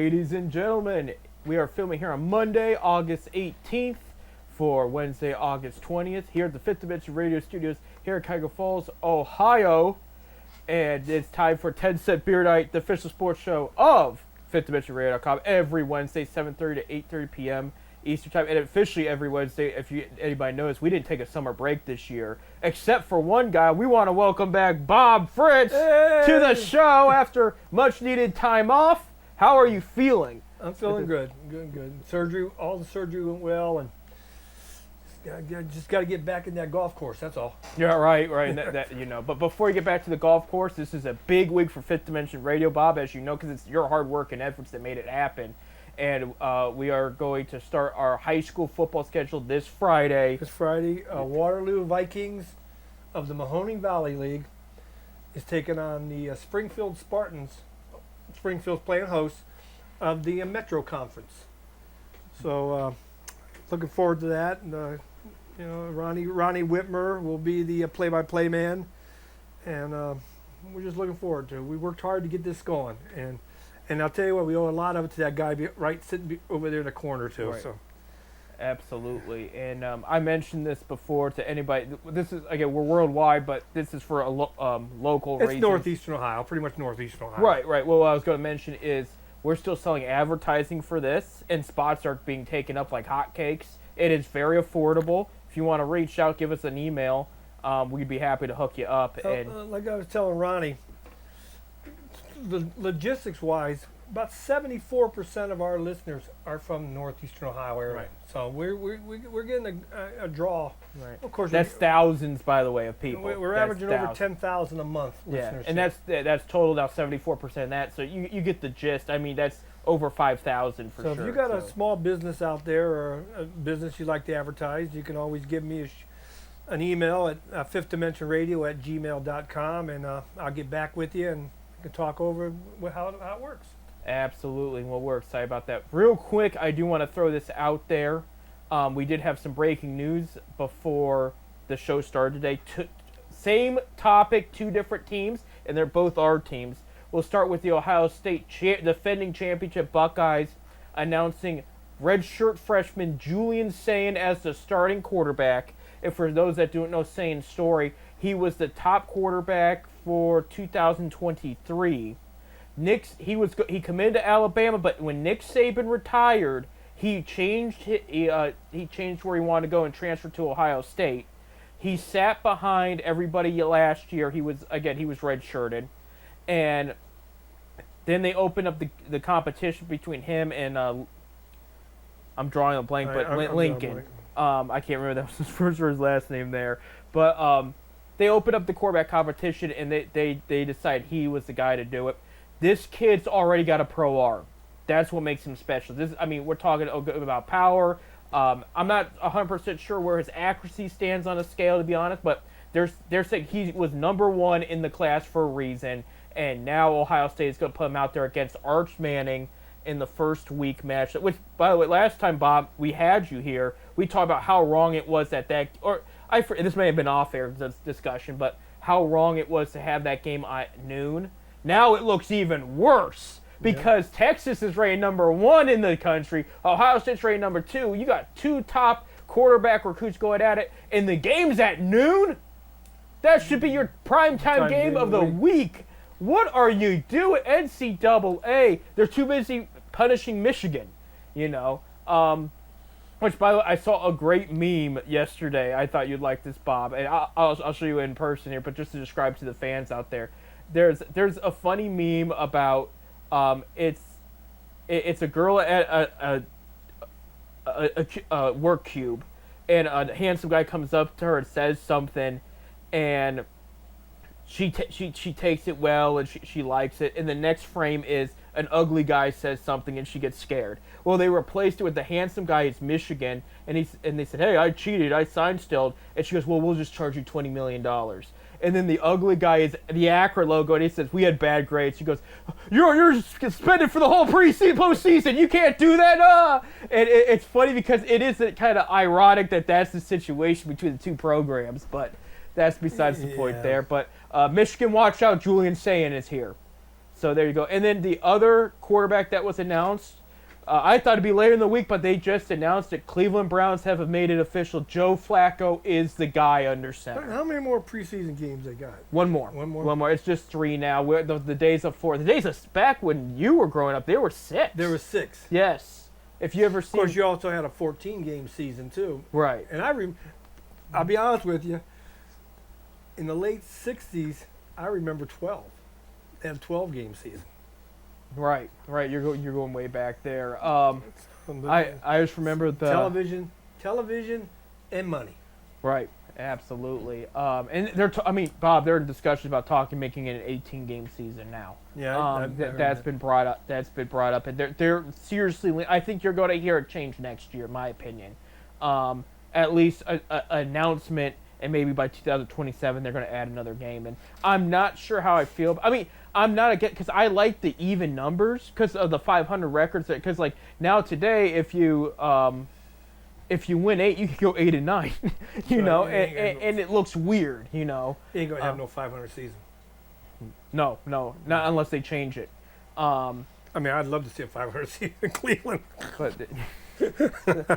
Ladies and gentlemen, we are filming here on Monday, August 18th for Wednesday, August 20th here at the Fifth Dimension Radio Studios here in Cuyahoga Falls, Ohio. And it's time for 10 Cent Beer Night, the official sports show of FifthDimensionRadio.com every Wednesday, 7:30 to 8:30 p.m. Eastern Time. And officially every Wednesday, if anybody knows, we didn't take a summer break this year, except for one guy. We want to welcome back Bob Fritz to the show after much-needed time off. How are you feeling? I'm feeling good. Surgery, all the surgery went well, and just got to get back in that golf course. That's all. Yeah, right. But before you get back to the golf course, this is a big week for Fifth Dimension Radio, Bob, as you know, because it's your hard work and efforts that made it happen. And we are going to start our high school football schedule this Friday. Waterloo Vikings of the Mahoning Valley League is taking on the Springfield Spartans. Springfield's playing host of the Metro Conference. So looking forward to that. And, Ronnie Whitmer will be the play-by-play man. And we're just looking forward to it. We worked hard to get this going. And I'll tell you what, we owe a lot of it to that guy sitting over there in the corner, too. Right. So. Absolutely. And I mentioned this before to anybody. This is, again, we're worldwide, but this is for a local It's reason. northeastern Ohio, pretty much northeastern Ohio. Right. Well, what I was going to mention is we're still selling advertising for this, and spots are being taken up like hotcakes. It is very affordable. If you want to reach out, give us an email. We'd be happy to hook you up. Like I was telling Ronnie, logistics-wise, about 74% of our listeners are from northeastern Ohio area. Right. So we're getting a draw. Right. Of course, that's thousands, by the way, of people. We're averaging over 10,000 a month. Listeners. And that's total now 74% of that. So you get the gist. I mean, that's over 5,000 for sure. So if you got a small business out there or a business you'd like to advertise, you can always give me an email at fifthdimensionradio@gmail.com, and I'll get back with you and we can talk over how it works. Absolutely. Well, we're excited about that. Real quick, I do want to throw this out there. We did have some breaking news before the show started today. Same topic, two different teams, and they're both our teams. We'll start with the Ohio State defending championship Buckeyes announcing redshirt freshman Julian Sayin as the starting quarterback. And for those that don't know Sayin's story, he was the top quarterback for 2023. He committed to Alabama, but when Nick Saban retired, he changed where he wanted to go and transferred to Ohio State. He sat behind everybody last year. He was redshirted, and then they opened up the competition between him and I'm drawing a blank, but Lincoln. I can't remember that was his first or his last name there, but they opened up the quarterback competition, and they decided he was the guy to do it. This kid's already got a pro arm. That's what makes him special. We're talking about power. I'm not 100% sure where his accuracy stands on a scale, to be honest, but they're saying he was number one in the class for a reason, and now Ohio State is going to put him out there against Arch Manning in the first week match. Which, by the way, last time, Bob, we had you here, we talked about how wrong it was this may have been off-air discussion, but how wrong it was to have that game at noon. Now it looks even worse because Texas is rated number 1 in the country. Ohio State's rated number 2. You got two top quarterback recruits going at it, and the game's at noon? That should be your primetime game of the week. What are you doing? NCAA, they're too busy punishing Michigan, Which, by the way, I saw a great meme yesterday. I thought you'd like this, Bob, and I'll show you in person here, but just to describe to the fans out there. There's a funny meme about it's a girl at a work cube, and a handsome guy comes up to her and says something, and she takes it well and she likes it, and the next frame is an ugly guy says something and she gets scared. Well, they replaced it with the handsome guy is Michigan, and they said, hey, I cheated, I signed still, and she goes, well, we'll just charge you $20 million. And then the ugly guy is the Acura logo, and he says, we had bad grades. She goes, you're suspended for the whole postseason. You can't do that. And it's funny because it is kind of ironic that that's the situation between the two programs, but that's besides the point there. But Michigan, watch out, Julian Sayin is here. So there you go. And then the other quarterback that was announced, I thought it'd be later in the week, but they just announced it. Cleveland Browns have made it official. Joe Flacco is the guy under center. How many more preseason games they got? One more. One more. It's just 3 now. The days of 4. The days of back when you were growing up, there were 6. There were 6. Yes. If you ever seen. Of course, you also had a 14-game season too. Right. And I'll be honest with you. In the late 60s, I remember 12. They had a 12-game season. Right. You're going way back there. I just remember the television, and money. Right. Absolutely. And Bob, they're in discussions about making it an 18-game season now. Yeah. That's been brought up. And they're seriously. I think you're going to hear a change next year, in my opinion. At least an announcement, and maybe by 2027 they're going to add another game. And I'm not sure how I feel. I mean, I'm not against, because I like the even numbers because of the 500 records. Because like now today, if you win 8, you can go 8-9. you know, and it looks weird. You know, you ain't gonna have no 500 season. No, not unless they change it. I mean, I'd love to see a 500 season in Cleveland. But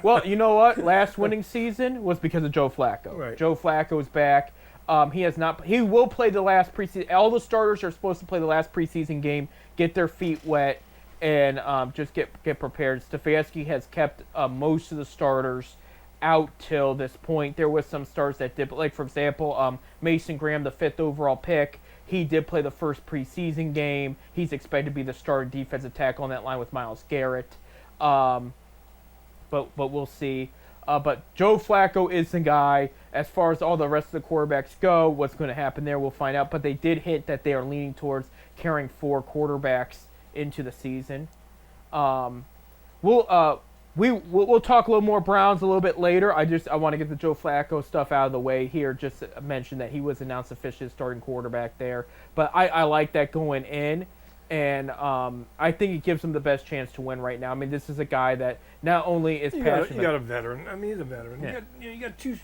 well, you know what? Last winning season was because of Joe Flacco. Right. Joe Flacco's back. He has not. He will play the last preseason. All the starters are supposed to play the last preseason game, get their feet wet, and just get prepared. Stefanski has kept most of the starters out till this point. There was some stars that did, like for example, Mason Graham, the 5th overall pick. He did play the first preseason game. He's expected to be the starting defensive tackle on that line with Myles Garrett. But we'll see. But Joe Flacco is the guy. As far as all the rest of the quarterbacks go, what's going to happen there, we'll find out. But they did hint that they are leaning towards carrying 4 quarterbacks into the season. We'll talk a little more Browns a little bit later. I want to get the Joe Flacco stuff out of the way here. Just to mention that he was announced officially as starting quarterback there. But I like that going in. And I think it gives him the best chance to win right now. I mean, this is a guy that not only is passionate. You got a veteran. I mean, he's a veteran. Yeah. You got 2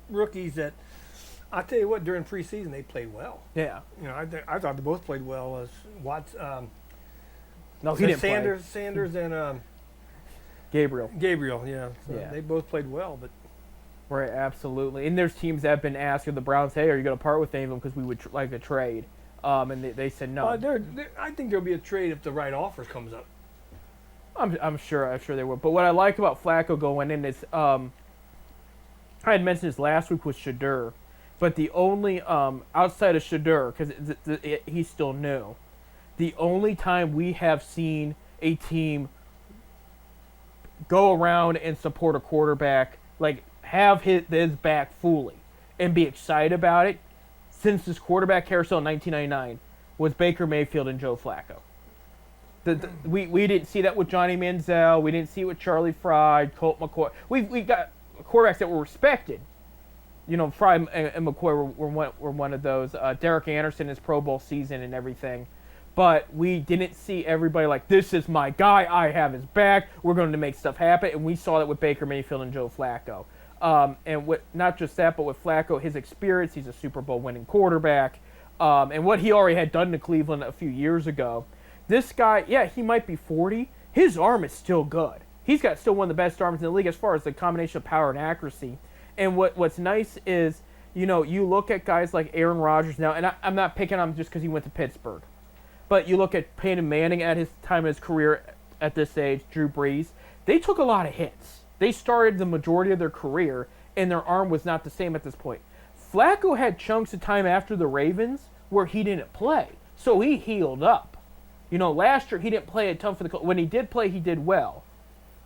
rookies that, I tell you what, during preseason they played well. Yeah. You know, I thought they both played well. As Watts, no, he didn't Sanders and Gabriel. Yeah. So Yeah. they both played well, but. Right, absolutely. And there's teams that have been asking the Browns, hey, are you going to part with any of them because we would like a trade? And they said no. I think there'll be a trade if the right offer comes up. I'm sure there will. But what I like about Flacco going in is, I had mentioned this last week with Shadur, but the only outside of Shadur, because he's still new, the only time we have seen a team go around and support a quarterback, like have his back fully and be excited about it, since this quarterback carousel in 1999 was Baker Mayfield and Joe Flacco. We didn't see that with Johnny Manziel. We didn't see it with Charlie Fry, Colt McCoy. We got quarterbacks that were respected. You know, Fry and McCoy were one of those. Derek Anderson, his Pro Bowl season and everything. But we didn't see everybody like, this is my guy. I have his back. We're going to make stuff happen. And we saw that with Baker Mayfield and Joe Flacco. And not just that, but with Flacco, his experience, he's a Super Bowl winning quarterback. And what he already had done to Cleveland a few years ago. This guy, yeah, he might be 40. His arm is still good. He's got still one of the best arms in the league as far as the combination of power and accuracy. And what's nice is, you know, you look at guys like Aaron Rodgers now, and I'm not picking on him just because he went to Pittsburgh. But you look at Peyton Manning at his time of his career at this age, Drew Brees, they took a lot of hits. They started the majority of their career, and their arm was not the same at this point. Flacco had chunks of time after the Ravens where he didn't play, so he healed up. You know, last year he didn't play a ton for the Colts. When he did play, he did well.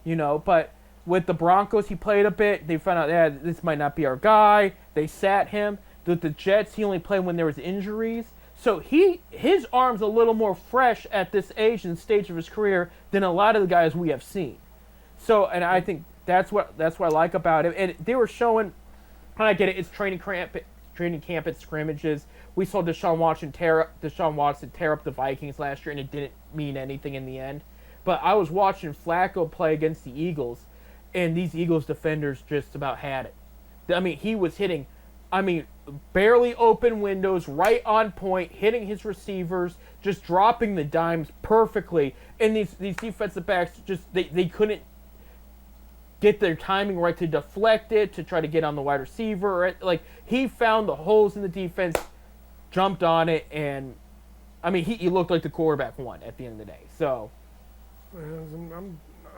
You know, but with the Broncos, he played a bit. They found out, yeah, this might not be our guy. They sat him. With the Jets, he only played when there was injuries. So his arm's a little more fresh at this age and stage of his career than a lot of the guys we have seen. So, and I think that's what I like about it. And they were showing, and I get it, it's training camp at scrimmages. We saw Deshaun Watson tear up the Vikings last year, and it didn't mean anything in the end. But I was watching Flacco play against the Eagles, and these Eagles defenders just about had it. I mean, he was hitting, barely open windows, right on point, hitting his receivers, just dropping the dimes perfectly. And these defensive backs they couldn't get their timing right to deflect it, to try to get on the wide receiver. Right? Like, he found the holes in the defense, jumped on it, and I mean, he looked like the quarterback won at the end of the day. So,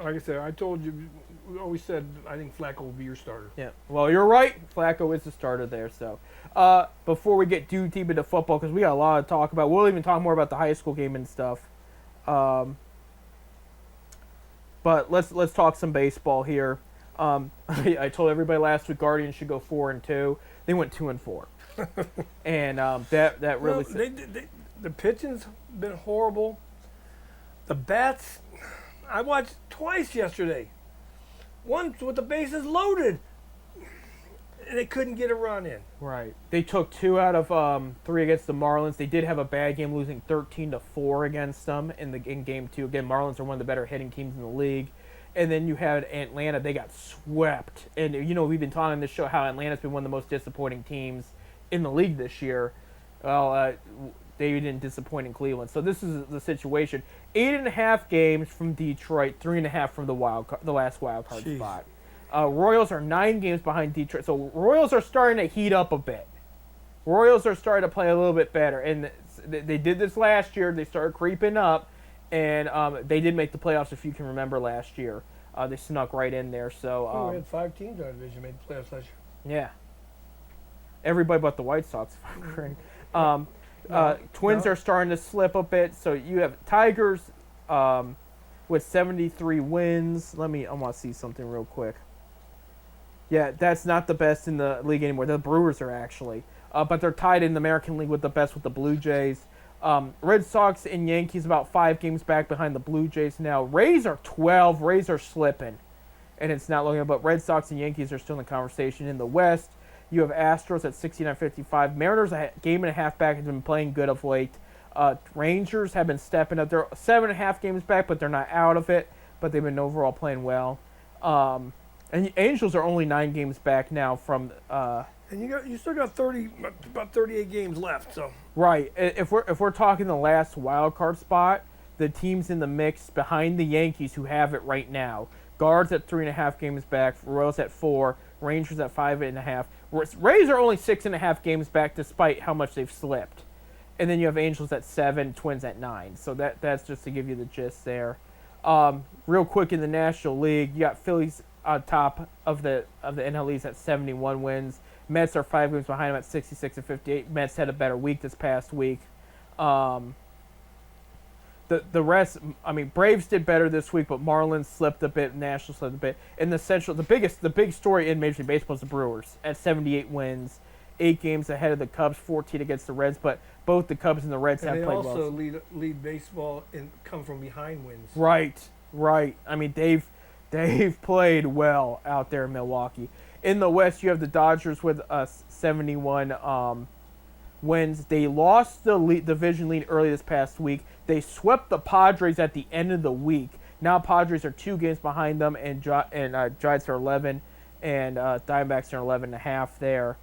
like I said, I told you, we always said I think Flacco will be your starter. yeah. Well, you're right. Flacco is the starter there. So, before we get too deep into football, because we got a lot to talk about, we'll even talk more about the high school game and stuff. But let's talk some baseball here. I told everybody last week Guardians should go 4-2. They went 2-4, and that really. Well, the pitching's been horrible. The bats, I watched twice yesterday. Once with the bases loaded, and they couldn't get a run in. Right. They took 2 out of 3 against the Marlins. They did have a bad game, losing 13-4 against them in game 2. Again, Marlins are one of the better hitting teams in the league. And then you had Atlanta. They got swept. And, we've been talking on this show how Atlanta's been one of the most disappointing teams in the league this year. Well, they didn't disappoint in Cleveland. So this is the situation. 8.5 games from Detroit, 3.5 from the last wild card spot. Royals are 9 games behind Detroit. So Royals are starting to heat up a bit. Royals are starting to play a little bit better. And they did this last year. They started creeping up. And they did make the playoffs, if you can remember, last year. They snuck right in there. So we had 5 teams in our division made the playoffs last year. Yeah. Everybody but the White Sox, if I'm correct. Twins are starting to slip a bit. So you have Tigers with 73 wins. I want to see something real quick. Yeah, that's not the best in the league anymore. The Brewers are actually. But they're tied in the American League with the best with the Blue Jays. Red Sox and Yankees about 5 games back behind the Blue Jays now. Rays are 12. Rays are slipping. And it's not looking good. But Red Sox and Yankees are still in the conversation. In the West, you have Astros at 69-55. Mariners a game and a half back have been playing good of late. Rangers have been stepping up. They're 7.5 games back, but they're not out of it. But they've been overall playing well. And the Angels are only 9 games back now from. And you still got about 38 games left. So right, if we're talking the last wild card spot, the teams in the mix behind the Yankees who have it right now. Guards at 3.5 games back. Royals at 4. Rangers at 5.5. Rays are only 6.5 games back, despite how much they've slipped. And then you have Angels at 7, Twins at 9. So that's just to give you the gist there. Real quick in the National League, you got Phillies on top of the NL East at 71 wins. Mets are 5 games behind them at 66-58. Mets had a better week this past week. The rest, Braves did better this week, but Marlins slipped a bit, Nationals slipped a bit. In the Central, the big story in Major League Baseball is the Brewers at 78 wins, 8 games ahead of the Cubs, 14 against the Reds, but both the Cubs and the Reds have played well. They also lead baseball and come from behind wins. Right. They've played well out there in Milwaukee. In the West, you have the Dodgers with 71 wins. They lost the division lead early this past week. They swept the Padres at the end of the week. Now Padres are 2 games behind them, and Giants are 11, and Diamondbacks are 11.5 there.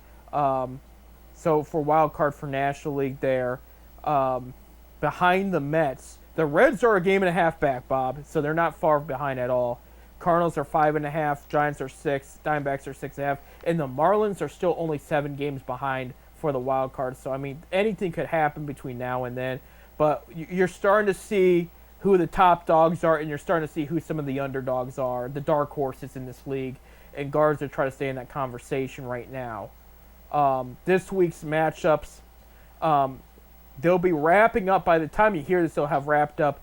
So for wild card for National League there, behind the Mets, the Reds are a game and a half back, Bob. So they're not far behind at all. Cardinals are 5.5, Giants are 6, Diamondbacks are 6.5, and the Marlins are still only 7 games behind for the wild card. So anything could happen between now and then. But you're starting to see who the top dogs are, and you're starting to see who some of the underdogs are, the dark horses in this league. And Guards are trying to stay in that conversation right now. This week's matchups, they'll be wrapping up. By the time you hear this, they'll have wrapped up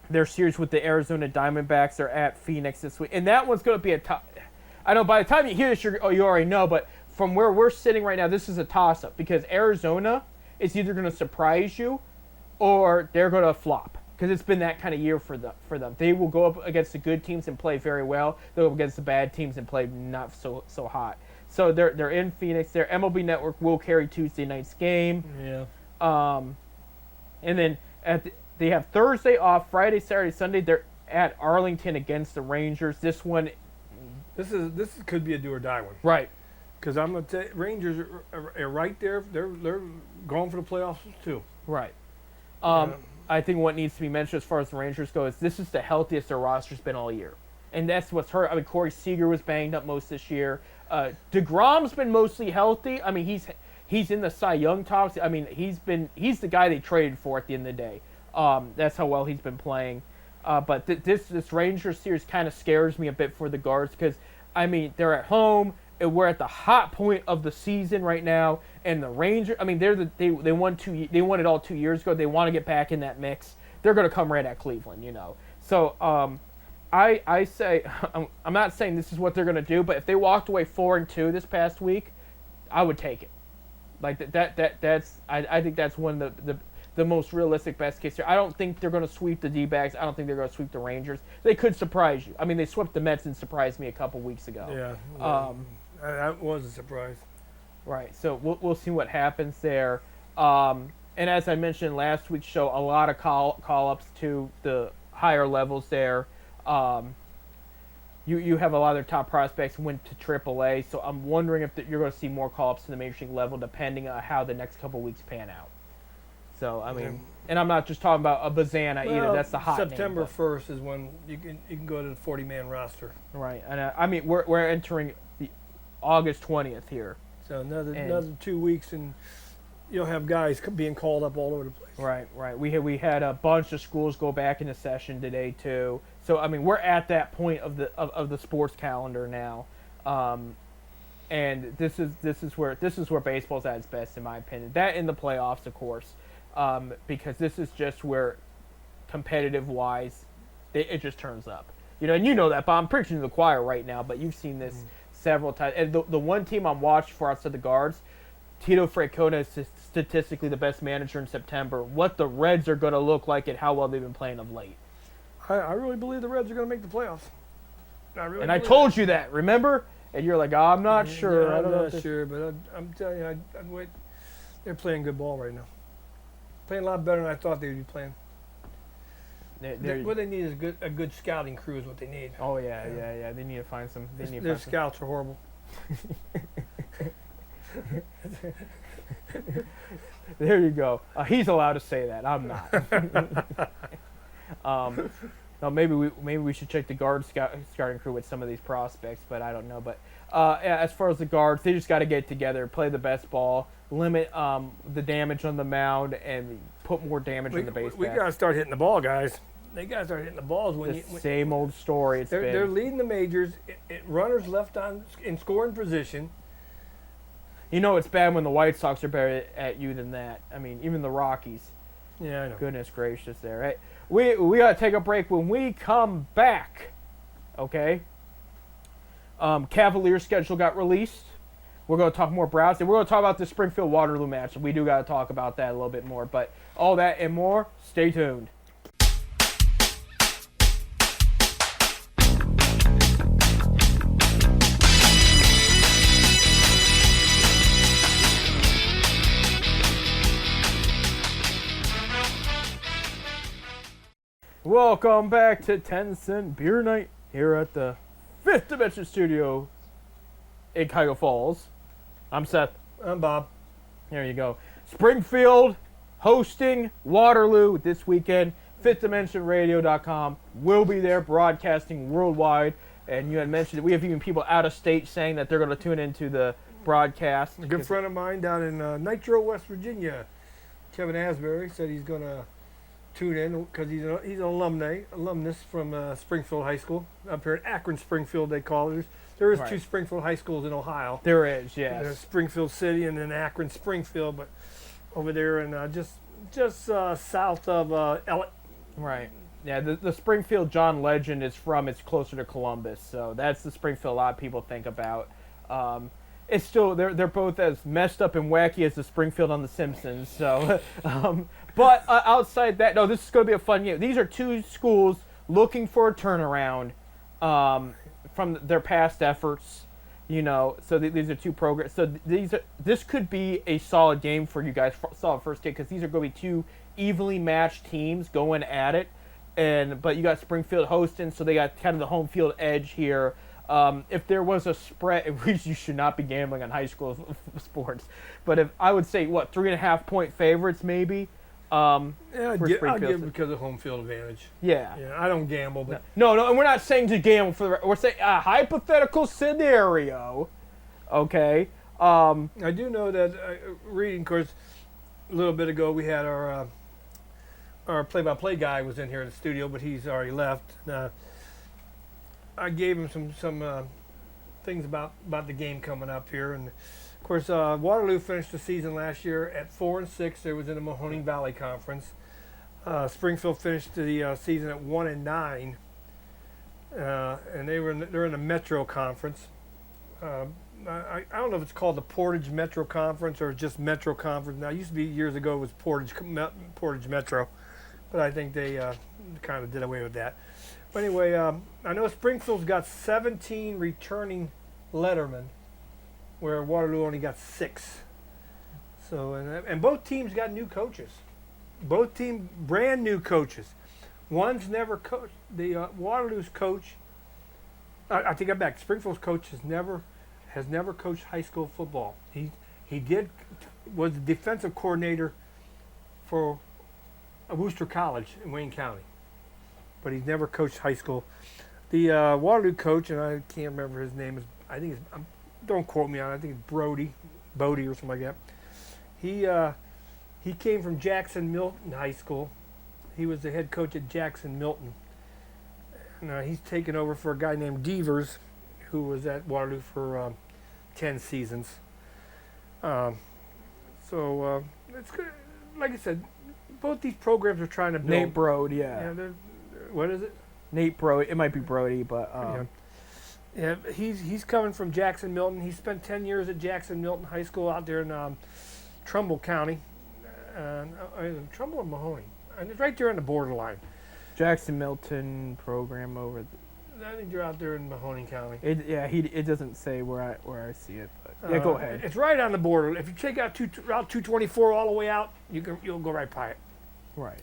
their series with the Arizona Diamondbacks. Are at Phoenix this week. And that one's going to be a tough. I know by the time you hear this, you already know, but from where we're sitting right now, this is a toss-up because Arizona is either going to surprise you or they're going to flop because it's been that kind of year for them. They will go up against the good teams and play very well. They'll go up against the bad teams and play not so hot. So they're in Phoenix. Their MLB Network will carry Tuesday night's game. Yeah. And then they have Thursday off, Friday, Saturday, Sunday. They're at Arlington against the Rangers. This one, this could be a do or die one. Right. Because I'm gonna tell you, Rangers are right there. They're going for the playoffs too. Right. Yeah. I think what needs to be mentioned as far as the Rangers go is this is the healthiest their roster's been all year. And that's what's hurt. I mean, Corey Seager was banged up most this year. DeGrom's been mostly healthy. I mean, he's in the Cy Young tops. I mean, he's the guy they traded for at the end of the day. That's how well he's been playing. But this Rangers series kind of scares me a bit for the Guards because, I mean, they're at home. And we're at the hot point of the season right now, and the Rangers. I mean, they won it all 2 years ago. They want to get back in that mix. They're going to come right at Cleveland, you know. So I say I'm not saying this is what they're going to do, but if they walked away 4-2 this past week, I would take it. Like that's I think that's one of the most realistic best case here. I don't think they're going to sweep the D-backs. I don't think they're going to sweep the Rangers. They could surprise you. I mean, they swept the Mets and surprised me a couple weeks ago. Yeah. That was a surprise. Right. So we'll see what happens there. And as I mentioned last week's show, a lot of call-ups to the higher levels there. You have a lot of their top prospects went to AAA, so I'm wondering if you're going to see more call-ups to the major league level depending on how the next couple weeks pan out. So, I mean, and I'm not just talking about a Bazana either. That's the hot September name, 1st is when you can go to the 40-man roster. Right. And I mean, we're entering the August 20th here. So another 2 weeks, and you'll have guys being called up all over the place. Right. We had a bunch of schools go back into session today too. So I mean, we're at that point of the sports calendar now, and this is where baseball's at its best in my opinion. That in the playoffs, of course, because this is just where competitive wise, it just turns up. You know, and you know that, but I'm preaching to the choir right now. But you've seen this several times. And the one team I'm watching for outside the Guards, Tito Francona is statistically the best manager in September. What the Reds are going to look like and how well they've been playing of late. I really believe the Reds are going to make the playoffs. I told you that, remember? And you're like, oh, I'm not sure. Yeah, I don't know. I'm not sure, but I'm telling you, I'd wait. They're playing good ball right now. Playing a lot better than I thought they would be playing. What they need is a good scouting crew is what they need. Oh yeah. They need to find some. Their scouts are horrible. There you go. He's allowed to say that. I'm not. No, maybe we should check the guard scouting crew with some of these prospects, but I don't know. But as far as the Guards, they just got to get together, play the best ball, limit the damage on the mound, and put more damage on the base. We got to start hitting the ball, guys. They got to start hitting the balls same old story. They're leading the majors. Runners left on in scoring position. You know it's bad when the White Sox are better at you than that. I mean, even the Rockies. Yeah, I know. Goodness gracious there. Right? We got to take a break. When we come back, okay, Cavaliers schedule got released. We're going to talk more Browns, and we're going to talk about the Springfield-Waterloo match. We do got to talk about that a little bit more. But all that and more, stay tuned. Welcome back to 10 Cent Beer Night here at the Fifth Dimension Studio in Cuyahoga Falls. I'm Seth. I'm Bob. There you go. Springfield hosting Waterloo this weekend. FifthDimensionRadio.com will be there broadcasting worldwide. And you had mentioned that we have even people out of state saying that they're going to tune into the broadcast. A good friend of mine down in Nitro, West Virginia, Kevin Asbury, said he's going to tune in because he's an alumnus from Springfield High School up here in Akron, Springfield. They call it. There is two Springfield high schools in Ohio. There is, yes. There's Springfield City and then Akron, Springfield, but over there in just south of Ellet. Right. Yeah, the Springfield John Legend is from. It's closer to Columbus, so that's the Springfield a lot of people think about. It's still they're both as messed up and wacky as the Springfield on The Simpsons. So. But outside that, no, this is going to be a fun game. These are two schools looking for a turnaround from their past efforts, you know. So these are two programs. So this could be a solid game for you guys, solid first game, because these are going to be two evenly matched teams going at it. But you got Springfield hosting, so they got kind of the home field edge here. If there was a spread, you should not be gambling on high school sports. But if I would say, 3.5 point favorites maybe. Yeah, I'll for give Springfield. because of home field advantage. Yeah. Yeah, I don't gamble, but No, and we're not saying to gamble for the. We're saying a hypothetical scenario. Okay. I do know that reading, of course, a little bit ago we had our play-by-play guy was in here in the studio, but he's already left. I gave him some things about the game coming up here, and of course Waterloo finished the season last year at 4-6. It was in the Mahoning Valley Conference. Springfield finished the season at 1-9, and they're in the Metro Conference. I don't know if it's called the Portage Metro Conference or just Metro Conference. Now, it used to be years ago it was Portage Metro, but I think they kind of did away with that. But anyway, I know Springfield's got 17 returning lettermen, where Waterloo only got 6. So, and both teams got new coaches. Both teams brand new coaches. One's never coached. The Waterloo's coach. I take that back. Springfield's coach has never coached high school football. He was the defensive coordinator for Wooster College in Wayne County, but he's never coached high school. The Waterloo coach, and I can't remember his name, don't quote me on it, I think it's Bodie or something like that. He came from Jackson Milton High School. He was the head coach at Jackson Milton. And he's taken over for a guy named Devers, who was at Waterloo for 10 seasons. So it's good. Like I said, both these programs are trying to build. Nate Brode, yeah. What is it? Nate Brode. It might be Brody, but yeah, he's coming from Jackson Milton. He spent 10 years at Jackson Milton High School out there in Trumbull County. Trumbull or Mahoning? And it's right there on the borderline. Jackson Milton program over. I think you're out there in Mahoning County. It doesn't say where I see it, but yeah, go ahead. It's right on the border. If you take out Route 224 all the way out, you'll go right by it. Right.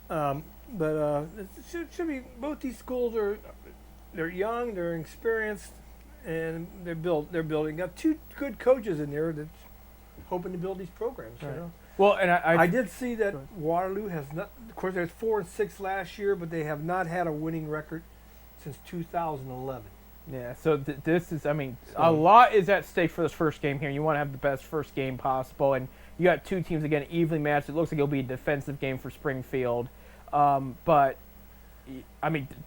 But it should be, both these schools they're young, they're experienced, and they're building. Got 2 good coaches in there that's hoping to build these programs. Right. You know. Well, and I did see that Waterloo has not. Of course, there's 4-6 last year, but they have not had a winning record since 2011. Yeah. So this is, a lot is at stake for this first game here. You want to have the best first game possible, and you got 2 teams again evenly matched. It looks like it'll be a defensive game for Springfield, but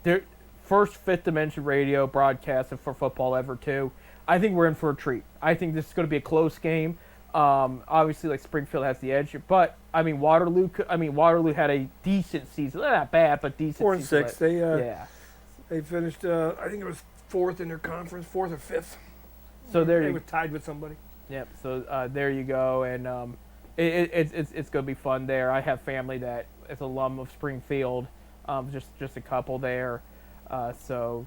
their first Fifth Dimension radio broadcast for football ever too. I think we're in for a treat. I think this is going to be a close game. Obviously, like Springfield has the edge, but Waterloo had a decent season. Not bad, but decent. 4-6. They finished. I think it was 4th in their conference, 4th or 5th. So they were tied with somebody. Yep. So there you go, and it's gonna be fun there. I have family that is alum of Springfield, just a couple there, so.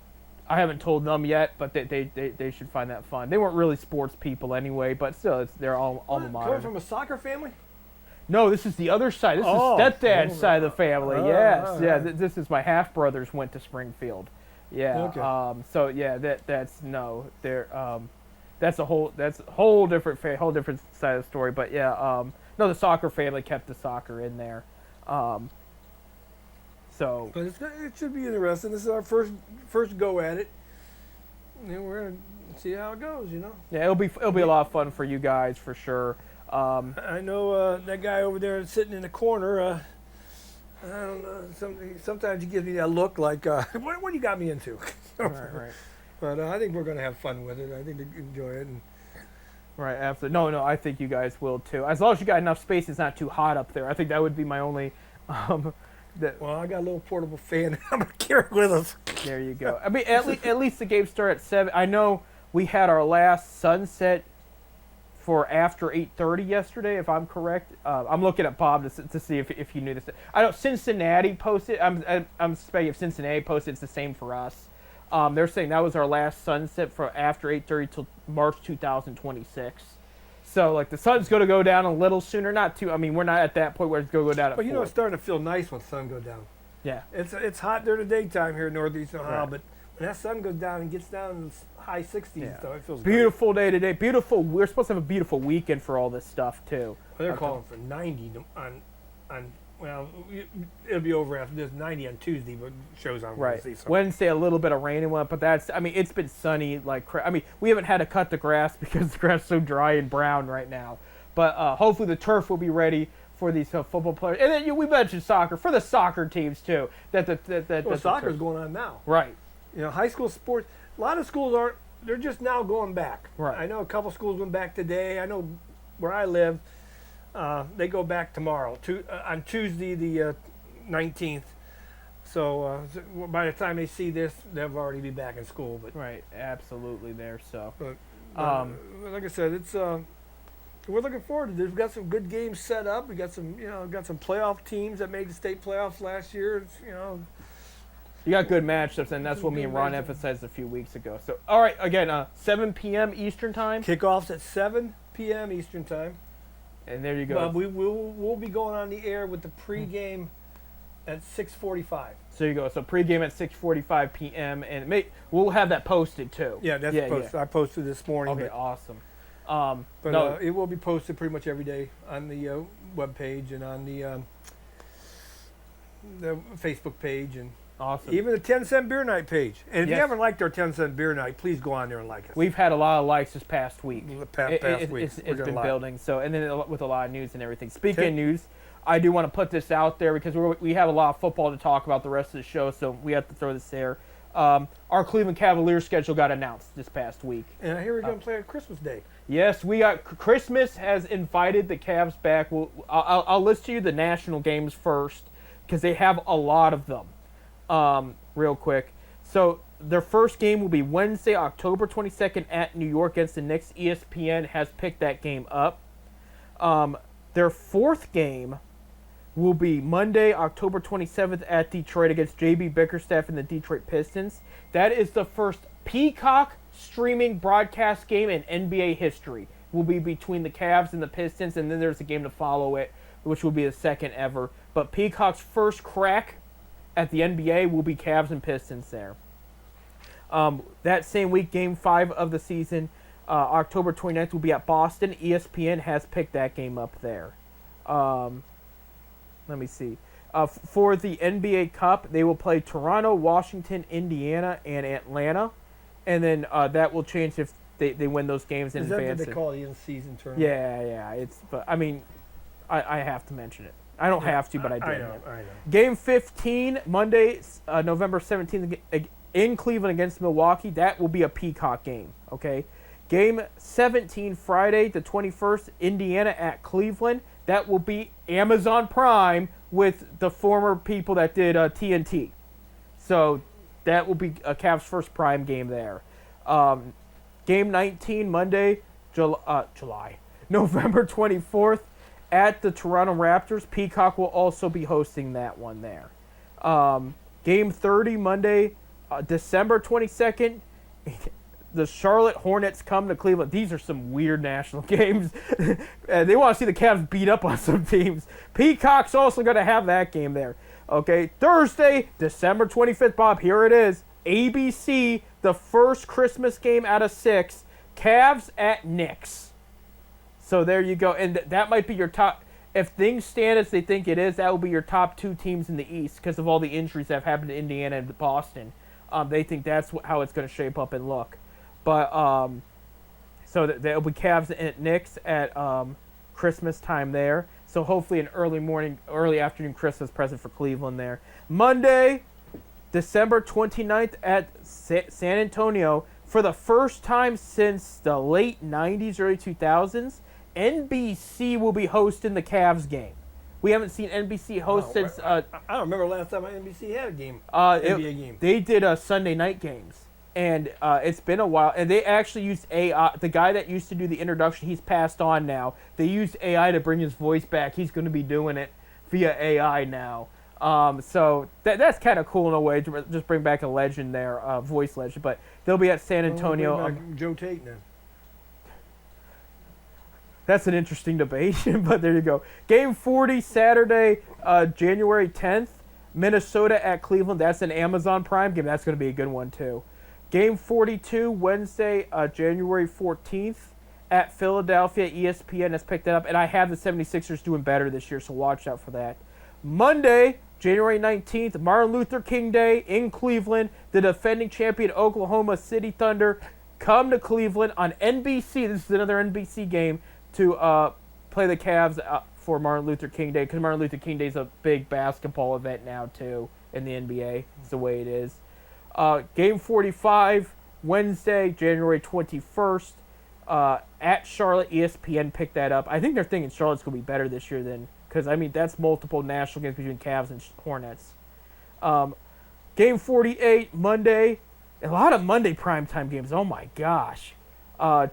I haven't told them yet, but they should find that fun. They weren't really sports people anyway, but still, they're all alma mater. Coming from a soccer family? No, this is the other side. This is stepdad's side of the family. Yes, yeah. This is my half brothers went to Springfield. Yeah. Okay. So yeah, that's a whole different side of the story. But yeah, no, the soccer family kept the soccer in there. So. But it should be interesting. This is our first go at it. And we're gonna see how it goes, you know. Yeah, it'll be a lot of fun for you guys for sure. I know that guy over there sitting in the corner. I don't know. Sometimes he gives me that look like, what you got me into? Right. But I think we're going to have fun with it. I think they enjoy it. Right, absolutely. No, I think you guys will too. As long as you got enough space, it's not too hot up there. I think that would be my only. Well, I got a little portable fan. I'm going to carry it with us. There you go. At least the game started at 7. I know we had our last sunset for after 8:30 yesterday, if I'm correct. I'm looking at Bob to see if you knew this. I know Cincinnati posted. I'm suspecting if Cincinnati posted, it's the same for us. They're saying that was our last sunset for after 8:30 till March 2026. So like the sun's going to go down a little sooner, not too. We're not at that point where it's going to go down. But it's starting to feel nice when the sun goes down. Yeah, it's hot during the daytime here in Northeast Ohio, but And that sun goes down and gets down in the high 60s. Yeah. So it feels Beautiful day today. Beautiful. We're supposed to have a beautiful weekend for all this stuff too. Great. They're calling for 90 on. Well, it'll be over after this. 90 on Tuesday, but shows on Right. Wednesday. So. Wednesday, a little bit of rain and what, but that's. I mean, it's been sunny like. I mean, we haven't had to cut the grass because the grass is so dry and brown right now. But hopefully the turf will be ready for these football players. And then we mentioned soccer for the soccer teams too. Well, soccer's going on now. Right. You know, high school sports. A lot of schools aren't. They're just now going back. Right. I know a couple schools went back today. I know where I live. They go back tomorrow, on Tuesday the 19th. So by the time they see this, they'll already be back in school. But Right. Absolutely there. So. like I said, it's we're looking forward to this. We've got some good games set up. We got some playoff teams that made the state playoffs last year. It's, You got good matchups, and that's what me and Ron emphasized a few weeks ago. So, all right, again, 7 p.m. Eastern time, kickoffs at 7 p.m. Eastern time. and there you go. But we'll be going on the air with the pregame at 6:45. So you go. So pregame at 6:45 p.m. and we'll have that posted too. Yeah, that's posted. I posted this morning. Okay, but, awesome. But no, it will be posted pretty much every day on the webpage and on the Facebook page and awesome. even the 10-cent beer night page. And if you Yes. haven't liked our 10-cent beer night, please go on there and like us. We've had a lot of likes this past week. Past week. It's been building. So, and then with a lot of news and everything. Speaking of news, I do want to put this out there because we have a lot of football to talk about the rest of the show, so we have to throw this there. Our Cleveland Cavaliers schedule got announced this past week. And I hear we're going to play on Christmas Day. Yes, we got Christmas has invited the Cavs back. I'll list to you the national games first because they have a lot of them. Real quick. So their first game will be Wednesday, October 22nd at New York against the Knicks. ESPN has picked that game up. Their fourth game will be Monday, October 27th at Detroit against JB Bickerstaff and the Detroit Pistons. That is the first Peacock streaming broadcast game in NBA history. Will be between the Cavs and the Pistons, and then there's a game to follow it, which will be the second ever. But Peacock's first crack at the NBA will be Cavs and Pistons there. That same week, Game 5 of the season, October 29th, will be at Boston. ESPN has picked that game up there. Let me see. For the NBA Cup, they will play Toronto, Washington, Indiana, and Atlanta. And then that will change if they win those games in advance. Is that what they call the in-season tournament? Yeah. But I mean, I have to mention it. I don't have to, but I do. I know. Game 15, Monday, November 17th, in Cleveland against Milwaukee. That will be a Peacock game, okay? Game 17, Friday, the 21st, Indiana at Cleveland. That will be Amazon Prime with the former people that did TNT. So that will be a Cavs' first Prime game there. Game 19, Monday, November 24th, at the Toronto Raptors. Peacock will also be hosting that one there. Game 30, Monday, December 22nd, the Charlotte Hornets come to Cleveland. These are some weird national games. They want to see the Cavs beat up on some teams. Peacock's also going to have that game there. Okay, Thursday, December 25th, Bob, here it is. ABC, the first Christmas game out of 6. Cavs at Knicks. So there you go. And that might be your top. If things stand as they think it is, that will be your top 2 teams in the East because of all the injuries that have happened to Indiana and Boston. They think that's how it's going to shape up and look. But so there'll be Cavs and Knicks at Christmas time there. So hopefully an early afternoon Christmas present for Cleveland there. Monday, December 29th at San Antonio. For the first time since the late 90s, early 2000s, NBC will be hosting the Cavs game. We haven't seen NBC host since... I don't remember last time NBC had a game. NBA game. They did Sunday night games. And it's been a while. And they actually used AI. The guy that used to do the introduction, he's passed on now. They used AI to bring his voice back. He's going to be doing it via AI now. So that's kind of cool in a way to just bring back a legend there, voice legend. But they'll be at San Antonio. Joe Tate then. That's an interesting debate, but there you go. Game 40, Saturday, January 10th. Minnesota at Cleveland. That's an Amazon Prime game. That's going to be a good one, too. Game 42, Wednesday, January 14th at Philadelphia. ESPN has picked that up. And I have the 76ers doing better this year, so watch out for that. Monday, January 19th, Martin Luther King Day in Cleveland. The defending champion Oklahoma City Thunder come to Cleveland on NBC. This is another NBC game to play the Cavs for Martin Luther King Day, because Martin Luther King Day is a big basketball event now, too, in the NBA. It's the way it is. Game 45, Wednesday, January 21st, at Charlotte. ESPN picked that up. I think they're thinking Charlotte's going to be better this year than, because, I mean, that's multiple national games between Cavs and Hornets. Game 48, Monday. A lot of Monday primetime games. Oh, my gosh.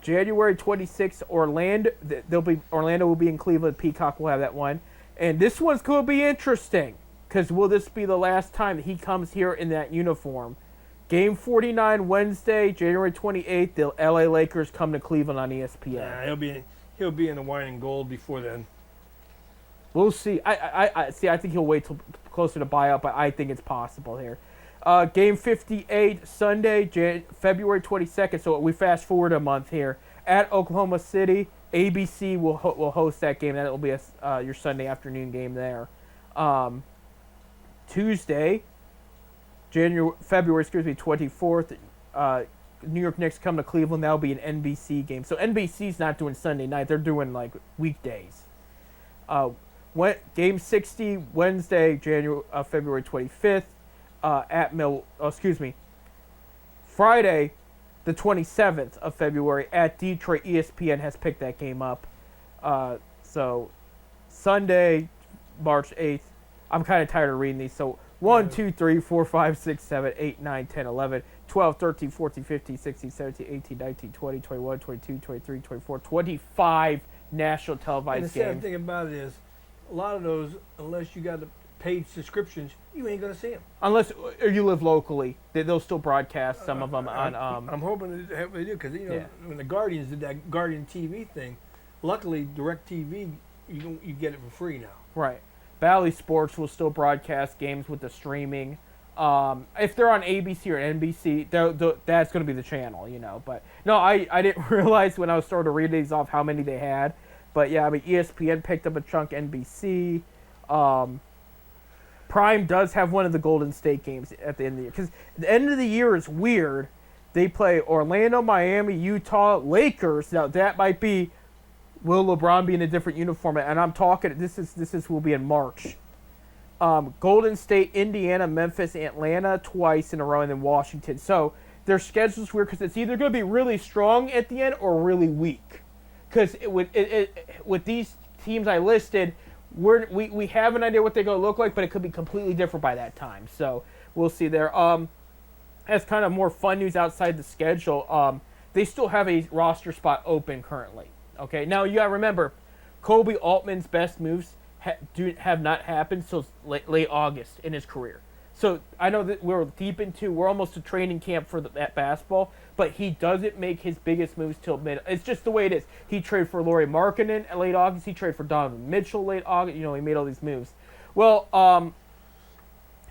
January 26th, Orlando will be in Cleveland. Peacock will have that one. And this one's going to be interesting, because will this be the last time that he comes here in that uniform? Game 49, Wednesday, January 28th. The LA Lakers come to Cleveland on ESPN. Yeah, he'll be in the wine and gold before then. We'll see. I think he'll wait till closer to buyout, but I think it's possible here. Game 58, Sunday, February 22nd. So we fast forward a month here at Oklahoma City. ABC will host that game. That will be your Sunday afternoon game there. Tuesday, February 24th. New York Knicks come to Cleveland. That'll be an NBC game. So NBC's not doing Sunday night. They're doing like weekdays. Game 60, Wednesday, February 25th. Friday, the 27th of February at Detroit. ESPN has picked that game up. So Sunday, March 8th. I'm kind of tired of reading these. So 1, 2, 3, 4, 5, 6, 7, 8, 9, 10, 11, 12, 13, 14, 15, 16, 17, 18, 19, 20, 21, 22, 23, 24, 25 national televised games. And the sad thing about it is, a lot of those, unless you got the paid subscriptions, you ain't going to see them. Unless you live locally, they'll still broadcast some of them on. I'm hoping they do, because when the Guardians did that Guardian TV thing, luckily DirecTV, you get it for free now. Right. Bally Sports will still broadcast games with the streaming. If they're on ABC or NBC, that's going to be the channel, But no, I didn't realize when I was starting to read these off how many they had. But yeah, I mean, ESPN picked up a chunk. NBC. Prime does have one of the Golden State games at the end of the year. Because the end of the year is weird. They play Orlando, Miami, Utah, Lakers. Now, that might be, will LeBron be in a different uniform? And I'm talking, this will be in March. Golden State, Indiana, Memphis, Atlanta twice in a row, and then Washington. So their schedule's weird because it's either going to be really strong at the end or really weak. Because with these teams I listed, we have an idea what they're going to look like, but it could be completely different by that time. So we'll see there. As kind of more fun news outside the schedule, they still have a roster spot open currently. Okay, now you got to remember, Kobe Altman's best moves have not happened since late August in his career. So I know that we're almost to training camp for that basketball, but he doesn't make his biggest moves till mid. It's just the way it is. He traded for Lauri Markkanen in late August. He traded for Donovan Mitchell late August. He made all these moves. Well,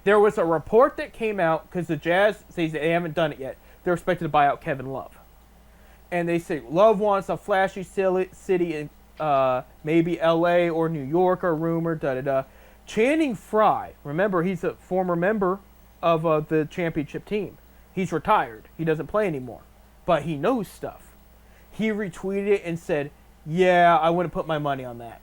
there was a report that came out because the Jazz says they haven't done it yet. They're expected to buy out Kevin Love. And they say Love wants a flashy city in maybe L.A. or New York, or rumor, Channing Frye, remember, he's a former member of the championship team. He's retired. He doesn't play anymore. But he knows stuff. He retweeted it and said, yeah, I wouldn't put my money on that.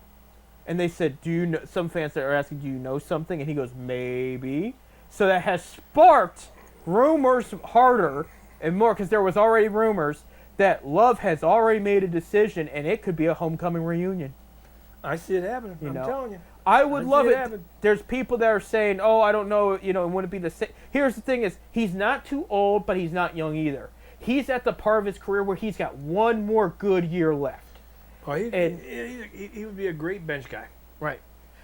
And they said, do you know, some fans that are asking, do you know something? And he goes, maybe. So that has sparked rumors harder and more, because there was already rumors that Love has already made a decision, and it could be a homecoming reunion. I see it happening. I'm telling you. I would love it. There's people that are saying, oh, I don't know, it wouldn't be the same. Here's the thing is, he's not too old, but he's not young either. He's at the part of his career where he's got one more good year left. Oh, he would be a great bench guy. Right.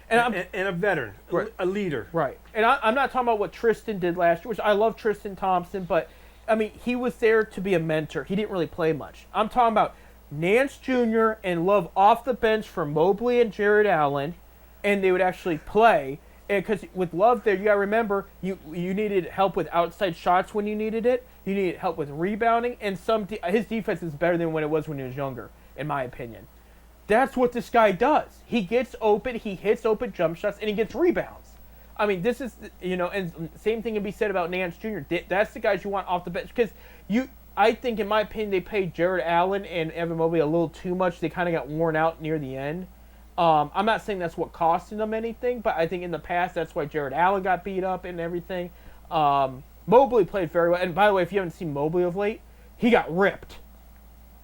And a veteran, right. A leader. Right. And I'm not talking about what Tristan did last year, which I love Tristan Thompson, but, I mean, he was there to be a mentor. He didn't really play much. I'm talking about Nance Jr. and Love off the bench for Mobley and Jared Allen, and they would actually play. because with Love there, you got to remember you needed help with outside shots when you needed it. You needed help with rebounding, and his defense is better than when it was when he was younger, in my opinion. That's what this guy does. He gets open, he hits open jump shots, and he gets rebounds. I mean, this is, and same thing can be said about Nance Jr. That's the guys you want off the bench, because I think, in my opinion, they paid Jared Allen and Evan Mobley a little too much. They kind of got worn out near the end. I'm not saying that's what costed them anything, but I think in the past that's why Jared Allen got beat up and everything. Mobley played very well. And by the way, if you haven't seen Mobley of late, he got ripped.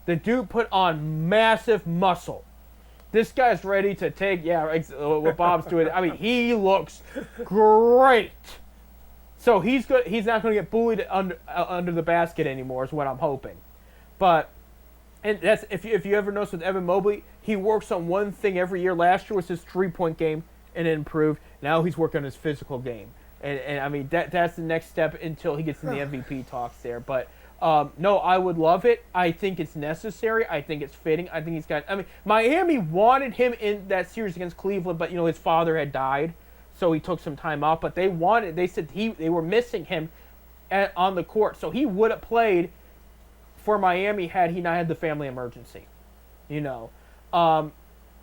The dude put on massive muscle. This guy's ready to take, what Bob's doing. I mean, he looks great. So he's good. He's not going to get bullied under the basket anymore, is what I'm hoping. But, and that's if you ever notice with Evan Mobley, he works on one thing every year. Last year was his 3-point game, and it improved. Now he's working on his physical game, and I mean that's the next step until he gets in the MVP talks there. But no, I would love it. I think it's necessary. I think it's fitting. I think he's got. I mean, Miami wanted him in that series against Cleveland, but his father had died, so he took some time off. But they said they were missing him on the court, so he would have played for Miami had he not had the family emergency.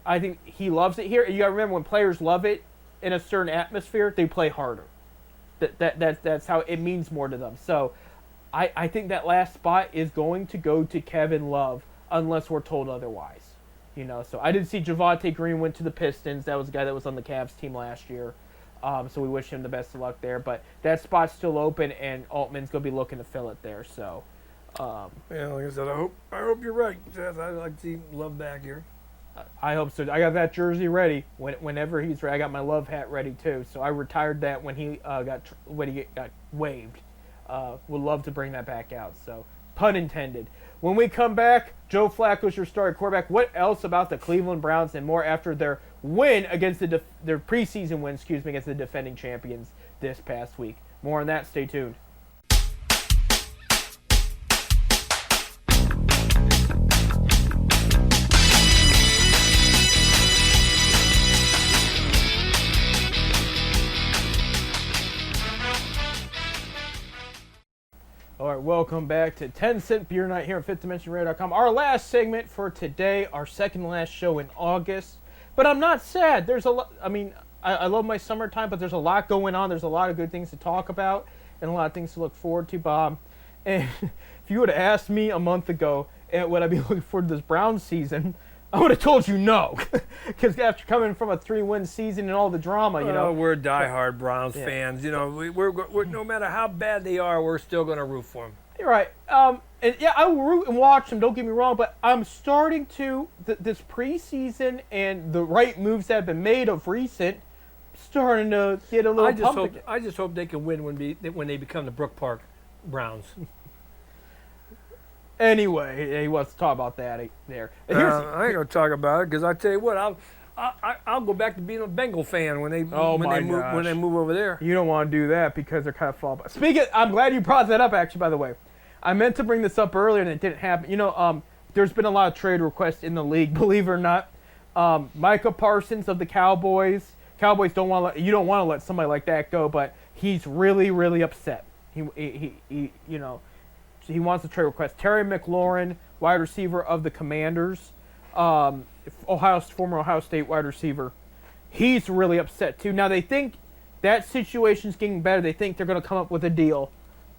I think he loves it here. You got to remember, when players love it in a certain atmosphere, they play harder. That's how it means more to them. So I think that last spot is going to go to Kevin Love unless we're told otherwise. So I did see Javonte Green went to the Pistons. That was a guy that was on the Cavs team last year. So we wish him the best of luck there. But that spot's still open, and Altman's going to be looking to fill it there. So, like I said, I hope you're right, Jeff. I'd like to see Love back here. I hope so. I got that jersey ready whenever he's ready. I got my Love hat ready too. So I retired that when he got waived. Would love to bring that back out. So pun intended. When we come back, Joe Flacco's your starting quarterback. What else about the Cleveland Browns and more after their win against their preseason win, against the defending champions this past week. More on that. Stay tuned. All right, welcome back to 10 Cent Beer Night here at FifthDimensionRadio.com. Our last segment for today, our second last show in August. But I'm not sad. There's a lot. I mean, I love my summertime, but there's a lot going on. There's a lot of good things to talk about and a lot of things to look forward to, Bob. And if you would have asked me a month ago, would I be looking forward to this Browns season, I would have told you no. Because after coming from a 3-win season and all the drama, we're diehard Browns fans. We're no matter how bad they are, we're still going to root for them. You're right. And yeah, I will root and watch them, don't get me wrong, but I'm starting to, this preseason and the right moves that have been made of recent, starting to get a little pumped. I just hope they can win when they become the Brook Park Browns. Anyway, he wants to talk about that there. I ain't going to talk about it because I tell you what, I'll go back to being a Bengal fan when they move over there. You don't want to do that because they're kind of fall back. I'm glad you brought that up, actually, by the way. I meant to bring this up earlier and it didn't happen. There's been a lot of trade requests in the league, believe it or not. Micah Parsons of the Cowboys. Cowboys don't want to let somebody like that go, but he's really, really upset. He wants a trade request. Terry McLaurin, wide receiver of the Commanders. Former Ohio State wide receiver. He's really upset too. Now they think that situation's getting better. They think they're going to come up with a deal,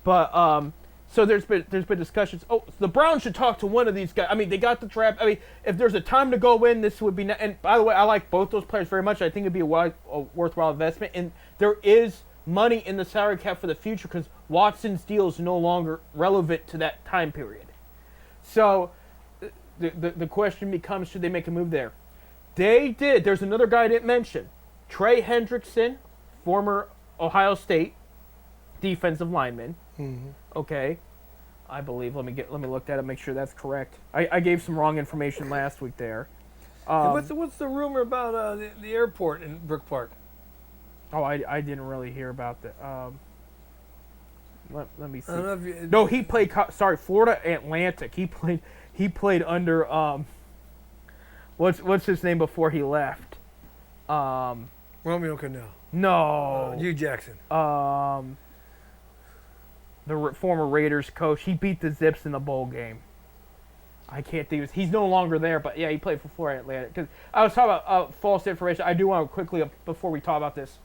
but so there's been discussions. Oh, the Browns should talk to one of these guys. I mean, they got the draft. I mean, if there's a time to go in, this would be. And by the way, I like both those players very much. I think it'd be a worthwhile investment, and there is money in the salary cap for the future because Watson's deal is no longer relevant to that time period. So the question becomes, should they make a move there? They did. There's another guy I didn't mention. Trey Hendrickson, former Ohio State defensive lineman. Mm-hmm. Okay. I believe. Let me look that up, make sure that's correct. I gave some wrong information last week there. What's the rumor about the airport in Brook Park? Oh, I didn't really hear about that. Let me see. I don't know if No, he played. Florida Atlantic. He played under what's his name before he left? Romeo Cannell. No. Hugh Jackson. The former Raiders coach. He beat the Zips in the bowl game. I can't think. He's no longer there, but yeah, he played for Florida Atlantic. Because I was talking about false information. I do want to quickly, before we talk about this,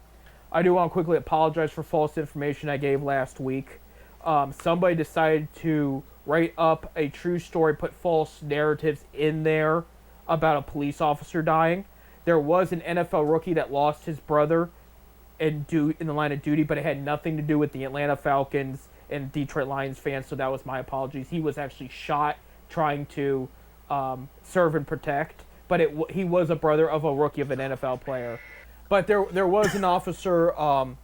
I do want to quickly apologize for false information I gave last week. Somebody decided to write up a true story, put false narratives in there about a police officer dying. There was an NFL rookie that lost his brother in the line of duty, but it had nothing to do with the Atlanta Falcons and Detroit Lions fans, so that was my apologies. He was actually shot trying to serve and protect, but he was a brother of a rookie of an NFL player. But there was an officer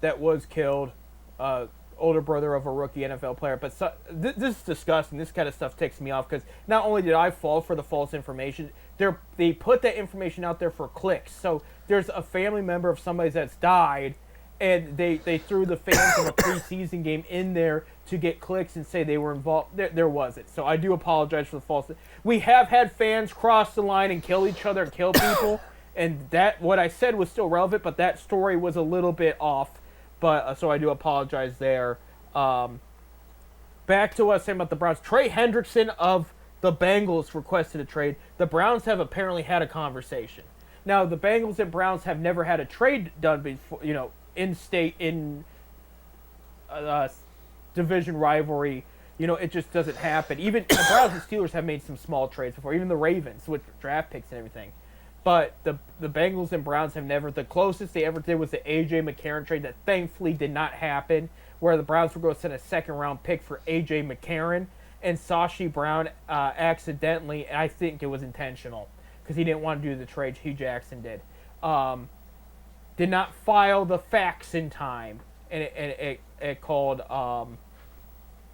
that was killed, older brother of a rookie NFL player. But this is disgusting. This kind of stuff ticks me off because not only did I fall for the false information, they put that information out there for clicks. So there's a family member of somebody that's died, and they threw the fans in a preseason game in there to get clicks and say they were involved. There wasn't. So I do apologize for the false. We have had fans cross the line and kill each other and kill people, and that what I said was still relevant, but that story was a little bit off. But so I do apologize there. Back to what I was saying about the Browns. Trey Hendrickson of the Bengals requested a trade. The Browns have apparently had a conversation. Now, the Bengals and Browns have never had a trade done before, in-state, in division rivalry. It just doesn't happen. Even the Browns and Steelers have made some small trades before, even the Ravens with draft picks and everything. But the Bengals and Browns have never. The closest they ever did was the A.J. McCarron trade that thankfully did not happen, where the Browns were going to send a second-round pick for A.J. McCarron, and Sashi Brown accidentally, I think it was intentional, because he didn't want to do the trade. Hugh Jackson did not file the facts in time, and it called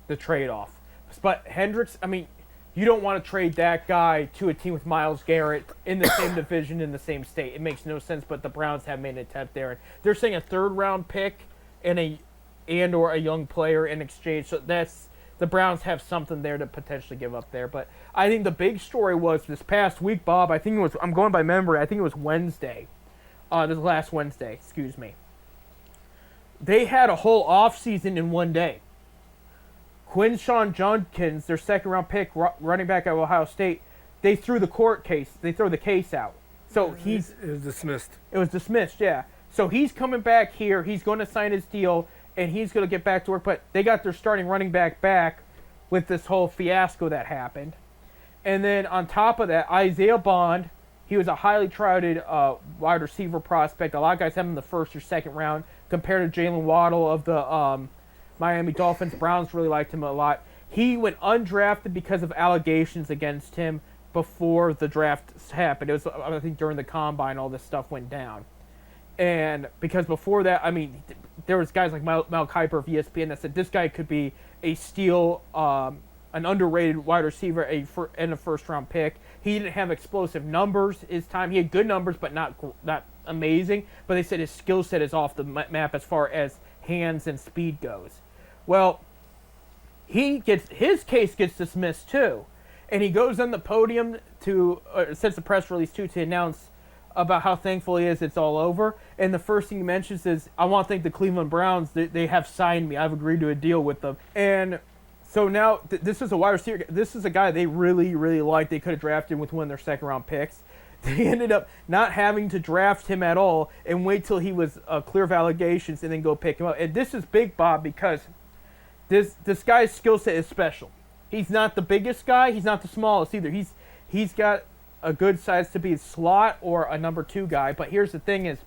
the trade-off. But Hendricks, you don't want to trade that guy to a team with Myles Garrett in the same division in the same state. It makes no sense, but the Browns have made an attempt there. And they're saying a third-round pick and or a young player in exchange. So the Browns have something there to potentially give up there. But I think the big story was this past week, Bob. I'm going by memory. I think it was Wednesday. This last Wednesday, excuse me. They had a whole offseason in one day. Quinshawn Judkins, their second-round pick, running back at Ohio State, they threw the court case. They threw the case out. So It was dismissed. It was dismissed, yeah. So he's coming back here. He's going to sign his deal, and he's going to get back to work. But they got their starting running back with this whole fiasco that happened. And then on top of that, Isaiah Bond, he was a highly touted wide receiver prospect. A lot of guys have him in the first or second round compared to Jalen Waddle of the Miami Dolphins. Browns really liked him a lot. He went undrafted because of allegations against him before the draft happened. It was, I think, during the combine, all this stuff went down. And because before that, there was guys like Mel Kiper of ESPN that said this guy could be a steal, an underrated wide receiver, and a first-round pick. He didn't have explosive numbers his time. He had good numbers, but not amazing. But they said his skill set is off the map as far as hands and speed goes. Well, his case gets dismissed too, and he goes on the podium to sends a press release too to announce about how thankful he is it's all over. And the first thing he mentions is, I want to thank the Cleveland Browns. They have signed me. I've agreed to a deal with them. And so now this is a wide receiver. This is a guy they really, really liked. They could have drafted with one of their second-round picks. They ended up not having to draft him at all and wait till he was clear of allegations and then go pick him up. And this is big, Bob, because this guy's skill set is special. He's not the biggest guy. He's not the smallest either. He's got a good size to be a slot or a number 2 guy. But here's the thing is,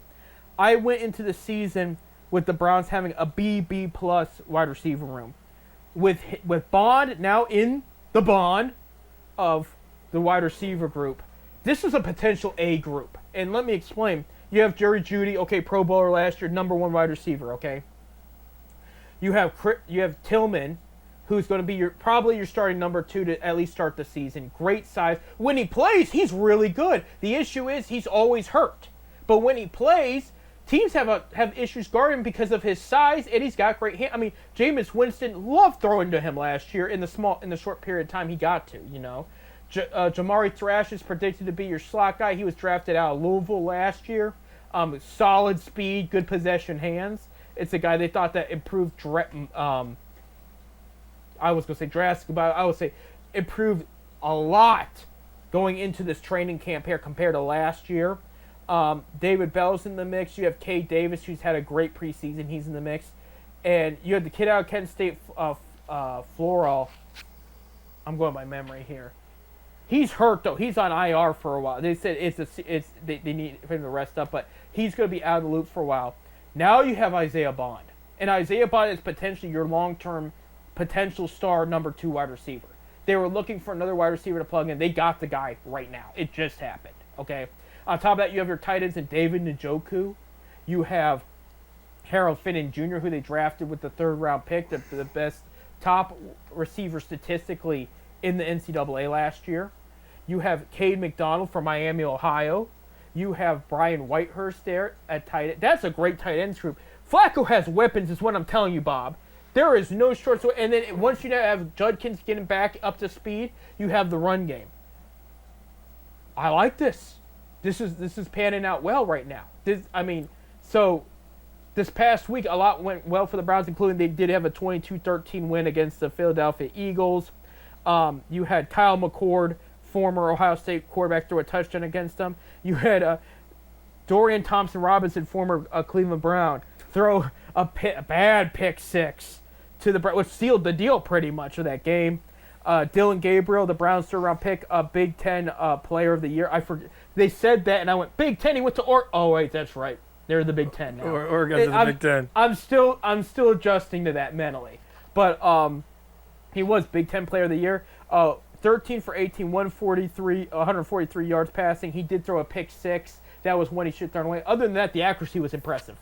I went into the season with the Browns having a B+ wide receiver room. With Bond now in the bond of the wide receiver group, this is a potential A group. And let me explain. You have Jerry Jeudy, okay, Pro Bowler last year, number 1 wide receiver, okay? You have Tillman, who's going to be probably your starting number 2 to at least start the season. Great size. When he plays, he's really good. The issue is he's always hurt. But when he plays, teams have issues guarding him because of his size, and he's got great hand. Jameis Winston loved throwing to him last year in the short period of time he got to, Jamari Thrash is predicted to be your slot guy. He was drafted out of Louisville last year. Solid speed, good possession hands. It's a guy they thought that improved. I was gonna say drastic, but I would say improved a lot going into this training camp here compared to last year. David Bell's in the mix. You have Cade Davis, who's had a great preseason. He's in the mix. And you have the kid out of Kent State, Floral. I'm going by memory here. He's hurt, though. He's on IR for a while. They said they need him to rest up, but he's going to be out of the loop for a while. Now you have Isaiah Bond. And Isaiah Bond is potentially your long-term potential star number 2 wide receiver. They were looking for another wide receiver to plug in. They got the guy right now. It just happened, okay? On top of that, you have your tight ends in David Njoku. You have Harold Finnan Jr., who they drafted with the 3rd-round pick, the best top receiver statistically in the NCAA last year. You have Cade McDonald from Miami, Ohio. You have Brian Whitehurst there at tight end. That's a great tight ends group. Flacco has weapons, is what I'm telling you, Bob. There is no short. And then once you have Judkins getting back up to speed, you have the run game. I like this. This is panning out well right now. So this past week, a lot went well for the Browns, including they did have a 22-13 win against the Philadelphia Eagles. You had Kyle McCord, former Ohio State quarterback, throw a touchdown against them. You had Dorian Thompson-Robinson, former Cleveland Brown, throw a bad pick six to the Browns, which sealed the deal pretty much of that game. Dylan Gabriel, the Browns 3rd-round pick, Big Ten Player of the Year. I forget. They said that, and I went, Big Ten. He went to Oregon. Oh wait, that's right. They're the Big Ten now. Oregon's the Big Ten. I'm still adjusting to that mentally, but he was Big Ten Player of the Year. 13 for 18, 143 yards passing. He did throw a pick six. That was when he should throw away. Other than that, the accuracy was impressive.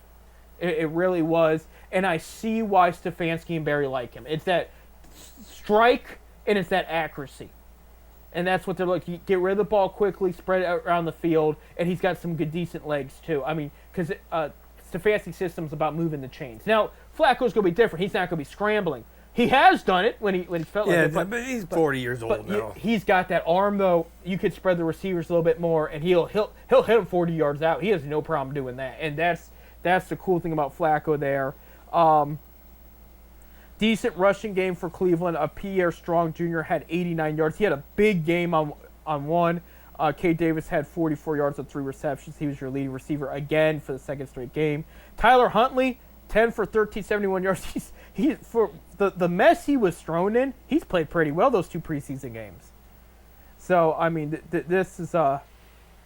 It really was, and I see why Stefanski and Barry like him. It's that strike and it's that accuracy. And that's what they're looking. Get rid of the ball quickly, spread it out around the field, and he's got some good, decent legs too. I mean, because Stefanski's system's about moving the chains. Now, Flacco's going to be different. He's not going to be scrambling. He has done it when he felt like it. But he's 40 years old now. He's got that arm, though. You could spread the receivers a little bit more, and he'll hit him 40 yards out. He has no problem doing that, and that's the cool thing about Flacco there. Decent rushing game for Cleveland. Pierre Strong Jr. had 89 yards. He had a big game on one. Cade Davis had 44 yards on 3 receptions. He was your leading receiver again for the 2nd straight game. Tyler Huntley, 10 for 13, 71 yards. He's for the mess he was thrown in, he's played pretty well those 2 preseason games. So, I mean, this is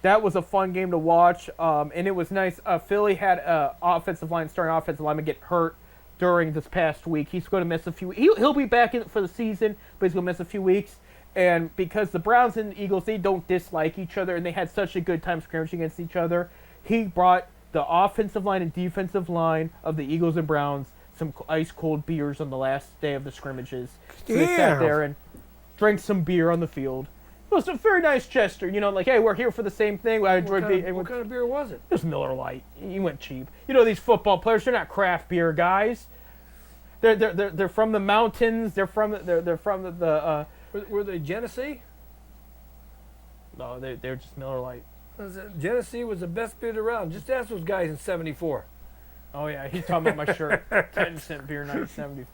that was a fun game to watch, and it was nice. Philly had starting offensive lineman get hurt during this past week. He's going to miss a few. He'll be back in for the season, but he's going to miss a few weeks. And because the Browns and the Eagles, they don't dislike each other, and they had such a good time scrimmaging against each other, he brought the offensive line and defensive line of the Eagles and Browns some ice-cold beers on the last day of the scrimmages. So they sat there and drank some beer on the field. It was a very nice gesture, like, hey, we're here for the same thing. What kind of beer was it? It was Miller Lite. You went cheap. These football players, they're not craft beer guys. They're from the mountains. They're from the Were they Genesee? No, they're just Miller Lite. Genesee was the best beer around. Just ask those guys in '74. Oh yeah, he's talking about my shirt. 10-cent beer, 1970.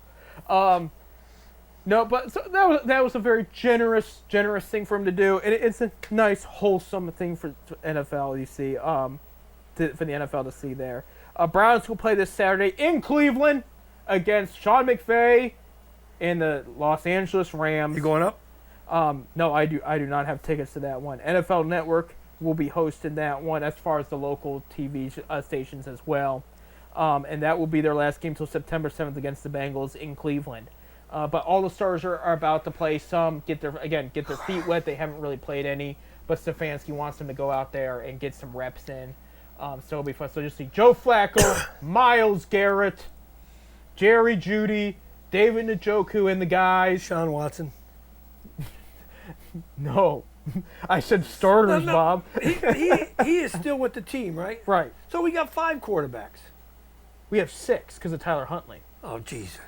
No, but so that was a very generous thing for him to do, and it's a nice, wholesome thing for NFL. You see, for the NFL to see there. Browns will play this Saturday in Cleveland against Sean McVay and the Los Angeles Rams. You going up? No, I do not have tickets to that one. NFL Network will be hosting that one, as far as the local TV stations as well. And that will be their last game till September 7th against the Bengals in Cleveland. But all the stars are about to play. Some get their feet wet. They haven't really played any, but Stefanski wants them to go out there and get some reps in. So it'll be fun. So just see Joe Flacco, Myles Garrett, Jerry Jeudy, David Njoku, and the guys. Sean Watson. No. I said starters, no. Bob. He is still with the team, right? Right. So we got 5 quarterbacks. We have 6 because of Tyler Huntley. Oh, jeez.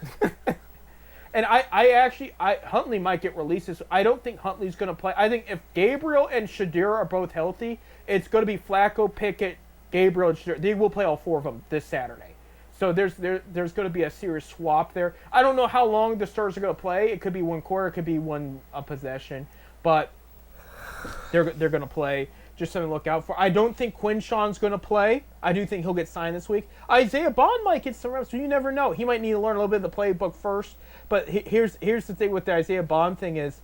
And I Huntley might get releases. I don't think Huntley's going to play. I think if Gabriel and Shadir are both healthy, it's going to be Flacco, Pickett, Gabriel, they will play all 4 of them this Saturday. So there's going to be a serious swap there. I don't know how long the Stars are going to play. It could be 1 quarter, it could be one possession, but they're going to play. Just something to look out for. I don't think Quinshon's going to play. I do think he'll get signed this week. Isaiah Bond might get some reps, so you never know. He might need to learn a little bit of the playbook first. But here's the thing with the Isaiah Bond thing is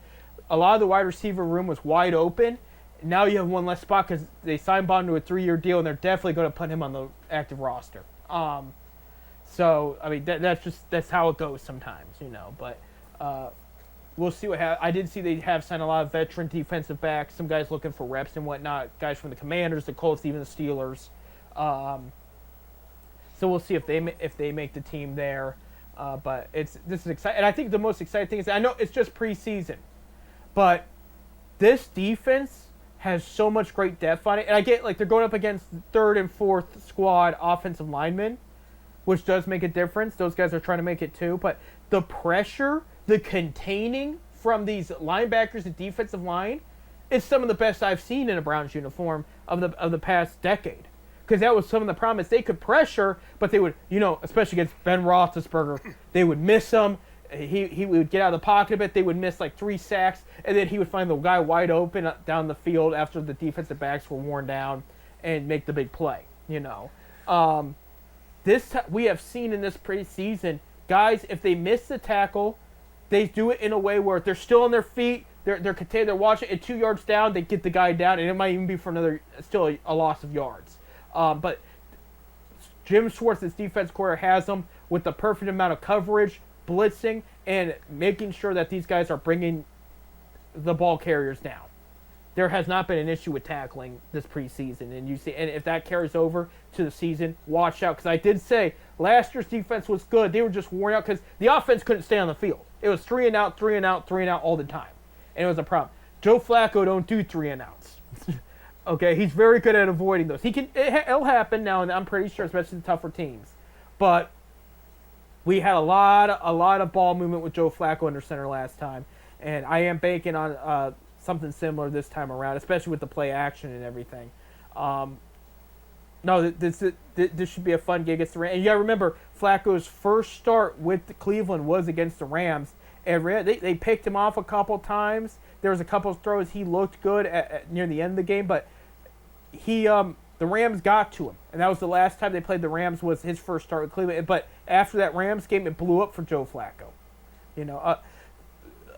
a lot of the wide receiver room was wide open. Now you have one less spot because they signed Bond to a 3-year deal, and they're definitely going to put him on the active roster. So, I mean, that's how it goes sometimes, you know. But we'll see what happens. I did see they have signed a lot of veteran defensive backs, some guys looking for reps and whatnot, guys from the Commanders, the Colts, even the Steelers. So we'll see if they make the team there. But this is exciting. And I think the most exciting thing is, I know it's just preseason, but this defense has so much great depth on it. And I get, like, they're going up against third and fourth squad offensive linemen, which does make a difference. Those guys are trying to make it too. But the pressure, the containing from these linebackers and defensive line is some of the best I've seen in a Browns uniform of the past decade. Because that was some of the problems. They could pressure, but they would, you know, especially against Ben Roethlisberger, they would miss him. He would get out of the pocket a bit. They would miss like 3 sacks, and then he would find the guy wide open down the field after the defensive backs were worn down and make the big play, you know. We have seen in this preseason, guys, if they miss the tackle, they do it in a way where they're still on their feet, they're contained, they're watching, and 2 yards down, they get the guy down, and it might even be for still a loss of yards. But Jim Schwartz, this defense coordinator, has them with the perfect amount of coverage, blitzing, and making sure that these guys are bringing the ball carriers down. There has not been an issue with tackling this preseason, and if that carries over to the season, watch out. Because I did say last year's defense was good. They were just worn out because the offense couldn't stay on the field. It was 3 and out, 3 and out, 3 and out all the time, and it was a problem. Joe Flacco don't do 3 and outs. Okay, he's very good at avoiding those. It'll happen now, and I'm pretty sure, especially the tougher teams. But we had a lot of ball movement with Joe Flacco under center last time, and I am banking on something similar this time around, especially with the play action and everything. No, this should be a fun gig against the Rams. And you got to remember, Flacco's first start with Cleveland was against the Rams, and they picked him off a couple times. There was a couple of throws he looked good at near the end of the game, but the Rams got to him, and that was the last time they played the Rams was his first start with Cleveland. But after that Rams game, it blew up for Joe Flacco. You know,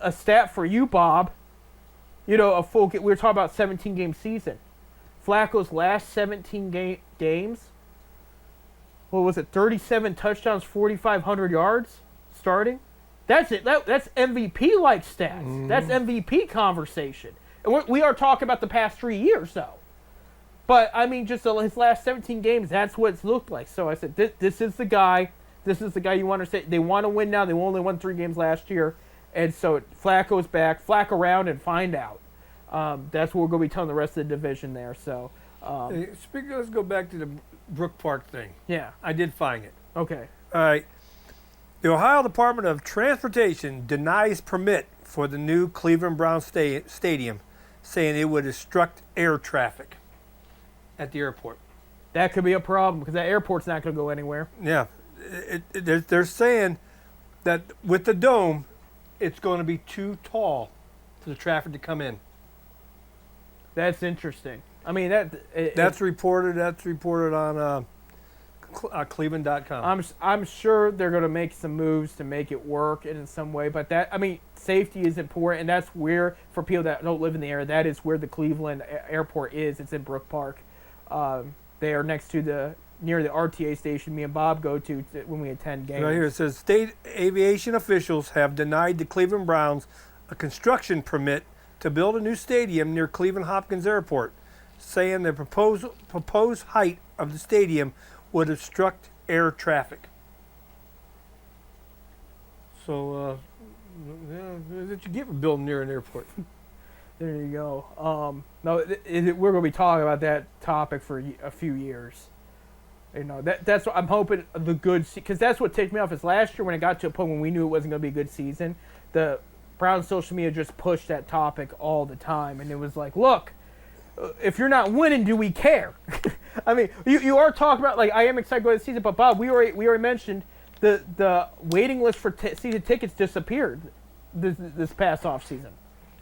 a stat for you, Bob. You know, we were talking about 17-game season. Flacco's last 17 games, what was it, 37 touchdowns, 4,500 yards starting? That's it. That's MVP-like stats. Mm. That's MVP conversation. And we are talking about the past 3 years, though. But, I mean, just his last 17 games, that's what it's looked like. So I said, this is the guy. This is the guy you want to say. They want to win now. They only won 3 games last year. And so Flacco's back. Flack around and find out. That's what we're going to be telling the rest of the division there. So, let's go back to the Brook Park thing. Yeah. I did find it. Okay. All right. The Ohio Department of Transportation denies permit for the new Cleveland Browns stadium, saying it would obstruct air traffic at the airport. That could be a problem because that airport's not going to go anywhere. Yeah. They're saying that with the dome, it's going to be too tall for the traffic to come in. That's interesting. I mean, that's reported on Cleveland.com. I'm sure they're going to make some moves to make it work in some way, but safety is important, and that's where, for people that don't live in the area, that is where the Cleveland airport is. It's in Brook Park. They are next to near the RTA station me and Bob go to when we attend games. Right here it says state aviation officials have denied the Cleveland Browns a construction permit to build a new stadium near Cleveland Hopkins Airport, saying the proposed height of the stadium would obstruct air traffic. So, that's what you get for building near an airport. There you go. No, we're going to be talking about that topic for a few years. You know, that's what I'm hoping because that's what ticked me off is last year when it got to a point when we knew it wasn't going to be a good season, the Browns social media just pushed that topic all the time, and it was like, look, if you're not winning, do we care? I mean, you are talking about, like, I am excited to go to the season, but Bob, we already mentioned the waiting list for season tickets disappeared this past off season.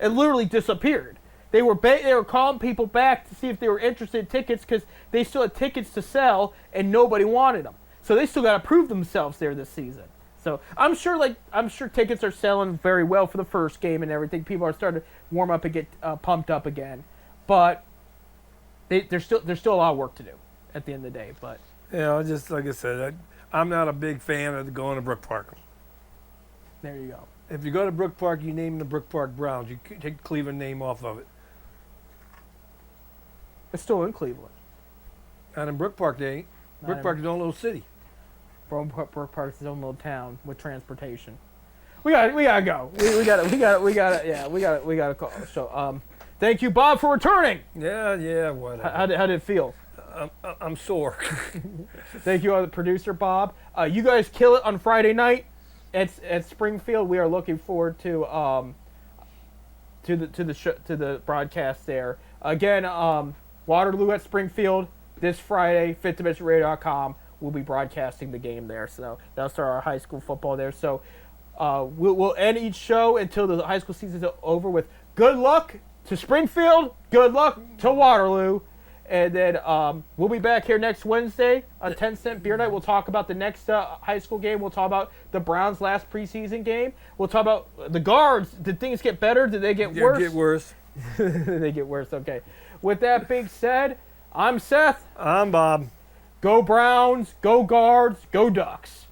It literally disappeared. They were calling people back to see if they were interested in tickets because they still had tickets to sell and nobody wanted them. So they still got to prove themselves there this season. So I'm sure tickets are selling very well for the first game and everything. People are starting to warm up and get pumped up again, but there's still a lot of work to do at the end of the day. But just like I said, I'm not a big fan of going to Brook Park. there you go. If you go to Brook Park, you name the Brook Park Browns. You take the Cleveland name off of it. It's still in Cleveland. Not in Brook Park, they ain't. Brook Park is its own little city. Brook Park is its own little town with transportation. We gotta go. We gotta call. So thank you, Bob, for returning. Yeah, whatever. How did it feel? I'm sore. Thank you, producer Bob. You guys kill it on Friday night at Springfield. We are looking forward to the broadcast there. Again, Waterloo at Springfield this Friday. FifthDimensionRadio.com. We'll be broadcasting the game there. So that'll start our high school football there. So we'll end each show until the high school season is over with good luck to Springfield, good luck to Waterloo. And then we'll be back here next Wednesday on 10 Cent Beer Night. We'll talk about the next high school game. We'll talk about the Browns' last preseason game. We'll talk about the guards. Did things get better? Did they get worse? Get worse. They get worse. Okay. With that being said, I'm Seth. I'm Bob. Go Browns. Go Guards. Go Ducks.